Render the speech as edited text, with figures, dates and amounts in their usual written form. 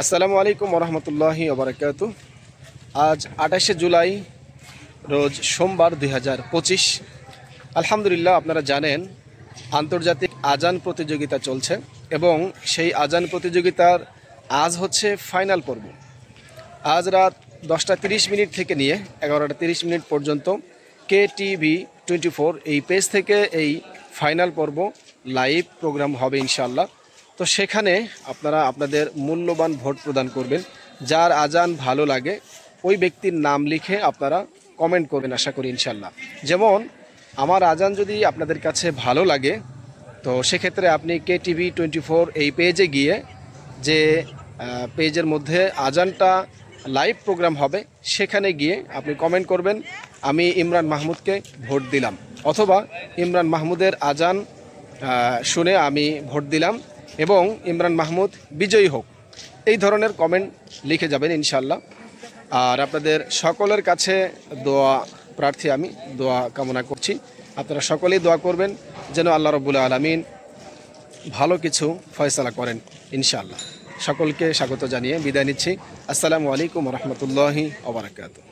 আসসালামু আলাইকুম ওরহমতুল্লাহি ওবরাকাতু। আজ 28শে জুলাই রোজ সোমবার 2025। আলহামদুলিল্লাহ, আপনারা জানেন আন্তর্জাতিক আজান প্রতিযোগিতা চলছে এবং সেই আজান প্রতিযোগিতার আজ হচ্ছে ফাইনাল পর্ব। আজ রাত 10টা 30 মিনিট থেকে নিয়ে 11টা 30 মিনিট পর্যন্ত KTV24 এই পেজ থেকে এই ফাইনাল পর্ব লাইভ প্রোগ্রাম হবে ইনশাআল্লাহ। তো সেখানে আপনারা আপনাদের মূল্যবান ভোট প্রদান করবেন। যার আজান ভালো লাগে ওই ব্যক্তির নাম লিখে আপনারা কমেন্ট করবেন আশা করি ইনশাআল্লাহ। যেমন আমার আজান যদি আপনাদের কাছে ভালো লাগে তো সেক্ষেত্রে আপনি KTV24 এই পেজে গিয়ে যে পেজের মধ্যে আজানটা লাইভ প্রোগ্রাম হবে সেখানে গিয়ে আপনি কমেন্ট করবেন আমি ইমরান মাহমুদকে ভোট দিলাম, অথবা ইমরান মাহমুদের আজান শুনে আমি ভোট দিলাম এবং ইমরান মাহমুদ বিজয়ী হোক, এই ধরনের কমেন্ট লিখে যাবেন ইনশাআল্লাহ। আর আপনাদের সকলের কাছে দোয়া প্রার্থী, আমি দোয়া কামনা করছি। আপনারা সকলেই দোয়া করবেন যেন আল্লাহ রাব্বুল আলামিন ভালো কিছু ফয়সালা করেন ইনশাআল্লাহ। সকলকে স্বাগত জানিয়ে বিদায় নিচ্ছি। আসসালামু আলাইকুম ওয়া রাহমাতুল্লাহি ওয়া বারাকাতুহু।